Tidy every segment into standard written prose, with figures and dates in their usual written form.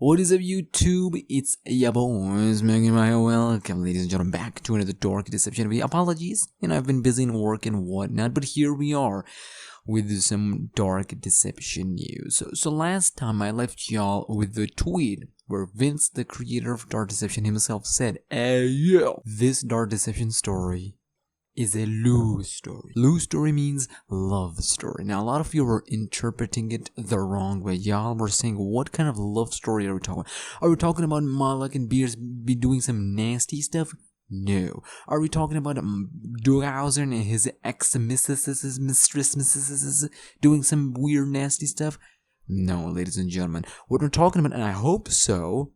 What is up, YouTube? It's your boys, SmackNPie. Welcome, ladies and gentlemen, back to another Dark Deception video. Apologies, I've been busy in work and whatnot, but here we are with some Dark Deception news. So last time I left y'all with the tweet where Vince, the creator of Dark Deception himself, said, "Hey yo, this Dark Deception story is a love story." Love story means love story. Now, a lot of you were interpreting it the wrong way. Y'all were saying, what kind of love story are we talking about? Are we talking about Malak and Beers be doing some nasty stuff? No. Are we talking about Dughauser and his mistress doing some weird nasty stuff? No, ladies and gentlemen. What we're talking about, and I hope so,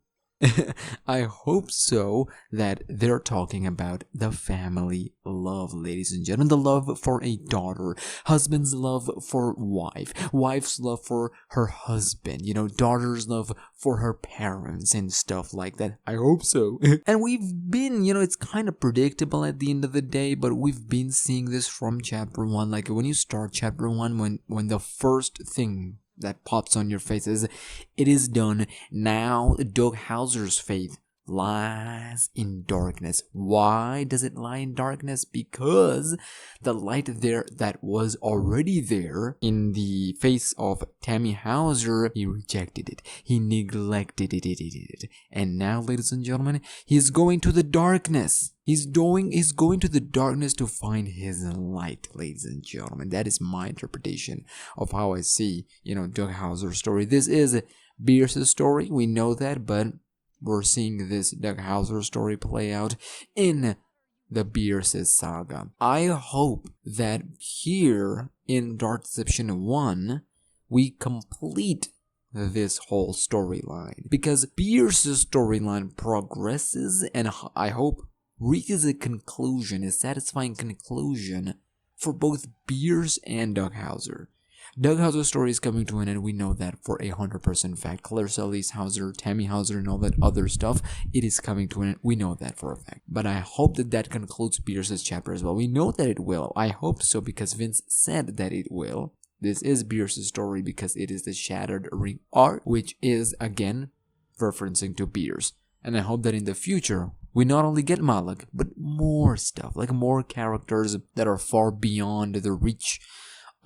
I hope so, that they're talking about the family love, ladies and gentlemen. The love for a daughter, husband's love for wife, wife's love for her husband, daughter's love for her parents and stuff like that. I hope so. And we've been, it's kind of predictable at the end of the day, but we've been seeing this from chapter 1. Like when you start chapter 1, when the first thing that pops on your face is, it is done. Now Dughauser's faith lies in darkness. Why does it lie in darkness? Because the light there that was already there in the face of Tammy Hauser, he rejected it. He neglected it. And now, ladies and gentlemen, he's going to the darkness. He's going to the darkness to find his light, ladies and gentlemen. That is my interpretation of how I see, Dughauser's story. This is Beers' story. We know that, but we're seeing this Dughauser story play out in the Beers' saga. I hope that here in Dark Deception 1, we complete this whole storyline. Because Beers' storyline progresses and I hope reaches a conclusion, a satisfying conclusion for both Beers and Dughauser. Dughauser's story is coming to an end, we know that for 100% fact. Claire Solis Hauser, Tammy Hauser, and all that other stuff, it is coming to an end, we know that for a fact. But I hope that concludes Beers' chapter as well. We know that it will. I hope so because Vince said that it will. This is Beers' story because it is the Shattered Ring art, which is, again, referencing to Beers. And I hope that in the future, we not only get Malak, but more stuff, like more characters that are far beyond the reach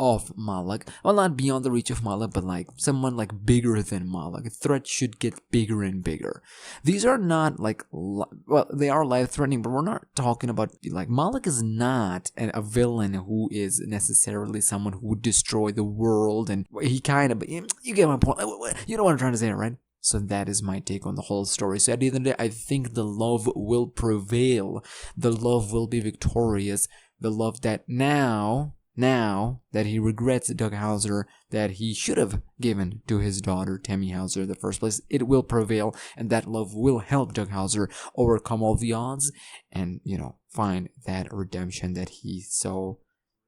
of Malak. Well, not beyond the reach of Malak, but like someone like bigger than Malak. A threat should get bigger and bigger. These are not like, well, they are life-threatening, but we're not talking about, like, Malak is not a villain who is necessarily someone who would destroy the world, and he kind of, you get my point. You know what I'm trying to say, right? So that is my take on the whole story. So at the end of the day, I think the love will prevail. The love will be victorious. The love that now that he regrets Dughauser, that he should have given to his daughter Tammy Hauser in the first place, it will prevail, and that love will help Dughauser overcome all the odds and, find that redemption that he so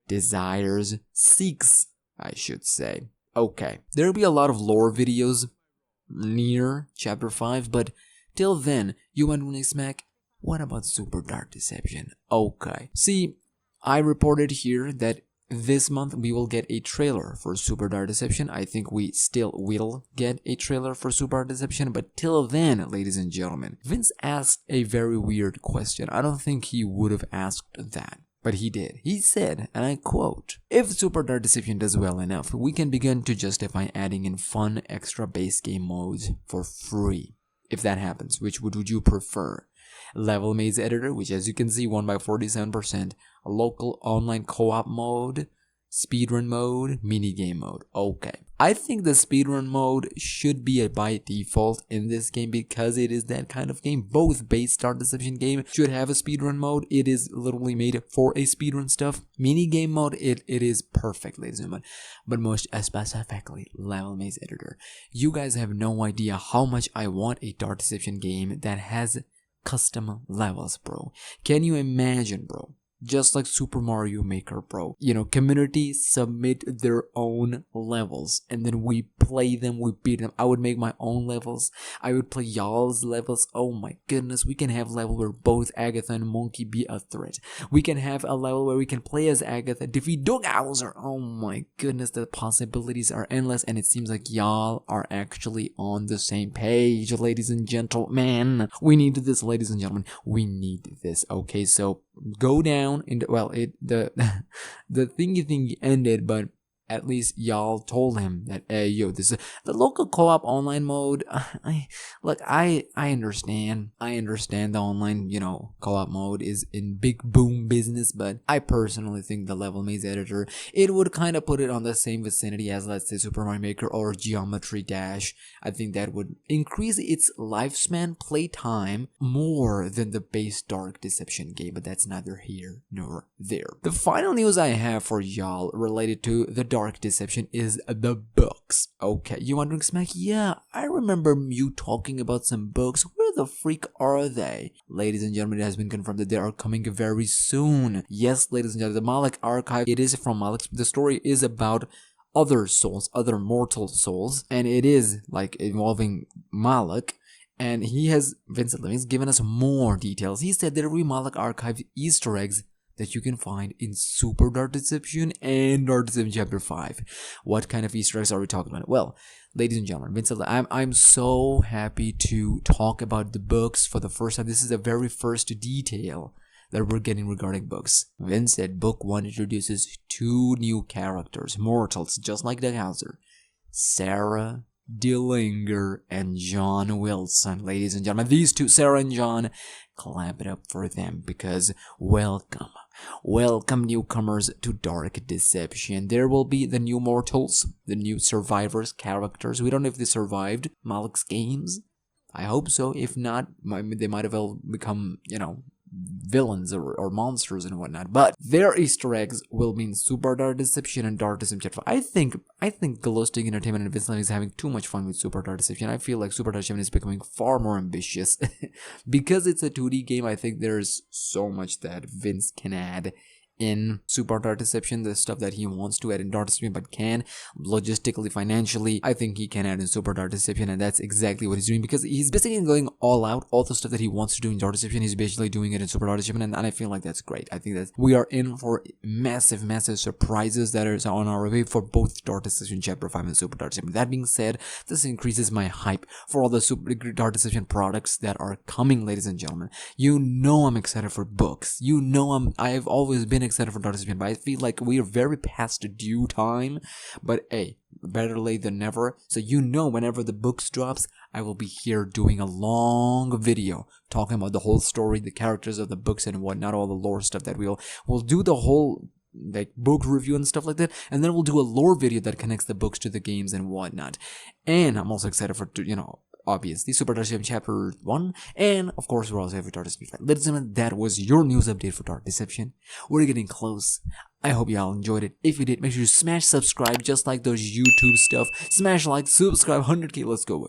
desires, seeks, I should say. Okay, there'll be a lot of lore videos near chapter 5, but till then, you wondering, Smack, what about Super Dark Deception? Okay, see, I reported here that this month we will get a trailer for Super Dark Deception. I think we still will get a trailer for Super Dark Deception, but till then, ladies and gentlemen, Vince asked a very weird question. I don't think he would have asked that, but he did. He said, and I quote, "If Super Dark Deception does well enough, we can begin to justify adding in fun extra base game modes for free. If that happens, which would you prefer? Level Maze Editor, which as you can see won by 47%, a local online co-op mode, speedrun mode, minigame mode." Okay. I think the speedrun mode should be by default in this game because it is that kind of game. Both base Dark Deception game should have a speedrun mode. It is literally made for a speedrun stuff. Minigame mode, it is perfect, ladies and gentlemen. But most specifically, Level Maze Editor. You guys have no idea how much I want a Dark Deception game that has custom levels, bro. Can you imagine, bro? just like Super Mario Maker, bro. You know, community submit their own levels, and then we play them, we beat them. I would make my own levels. I would play y'all's levels. Oh my goodness, we can have level where both Agatha and Monkey be a threat. We can have a level where we can play as Agatha, defeat Doghouse. Oh my goodness, the possibilities are endless, and it seems like y'all are actually on the same page, ladies and gentlemen. We need this, ladies and gentlemen. We need this. Okay, so go down in the, well, the thingy thing ended, but at least y'all told him that, hey, yo, this is the local co-op online mode. I understand the online, co-op mode is in big boom business, but I personally think the level maze editor, it would kind of put it on the same vicinity as, let's say, Super Mario Maker or Geometry Dash. I think that would increase its lifespan playtime more than the base Dark Deception game, but that's neither here nor there. The final news I have for y'all related to the Dark Deception is the books. Okay, you wondering, Smack? Yeah, I remember you talking about some books. Where the freak are they? Ladies and gentlemen, it has been confirmed that they are coming very soon. Yes, ladies and gentlemen, the Malik archive, it is from Malik. The story is about other souls, other mortal souls, and it is like involving Malik. And Vincent Lemming's given us more details. He said there will be Malik archive Easter eggs that you can find in Super Dark Deception and Dark Deception Chapter 5. What kind of Easter eggs are we talking about? Well, ladies and gentlemen, Vincent, I'm so happy to talk about the books for the first time. This is the very first detail that we're getting regarding books. Vince said book 1 introduces 2 new characters, mortals, just like the Hauser. Sarah Dillinger and John Wilson. Ladies and gentlemen, these two, Sarah and John, clap it up for them, because welcome newcomers to Dark Deception. There will be the new mortals, the new survivors characters. We don't know if they survived Malik's games. I hope so. If not, they might have well become, villains or monsters and whatnot. But their Easter eggs will mean Super Dark Deception and Dark Deception Chapter 5. I think Galactic Entertainment and Vince Lemming is having too much fun with Super Dark Deception. I feel like Super Dark Deception is becoming far more ambitious. Because it's a 2D game, I think there's so much that Vince can add in Super Dark Deception, the stuff that he wants to add in Dark Deception but can logistically, financially, I think he can add in Super Dark Deception, and that's exactly what he's doing, because he's basically going all out. All the stuff that he wants to do in Dark Deception, he's basically doing it in Super Dark Deception, and I feel like that's great. I think that we are in for massive surprises that are on our way for both Dark Deception Chapter 5 and Super Dark Deception. That being said, this increases my hype for all the Super Dark Deception products that are coming, ladies and gentlemen. You know I'm excited for books. You know I've always been excited for Dark Deception, but I feel like we are very past due time. But hey, better late than never. So whenever the books drops, I will be here doing a long video talking about the whole story, the characters of the books and whatnot, all the lore stuff that we'll do the whole book review and stuff like that, and then we'll do a lore video that connects the books to the games and whatnot. And I'm also excited for obviously Super Dark Deception Chapter 1, and of course we're also here for Dark Deception 5. Ladies and gentlemen, that was your news update for Dark Deception. We're getting close. I hope y'all enjoyed it. If you did, make sure you smash subscribe, just like those YouTube stuff. Smash like, subscribe, 100k, let's go.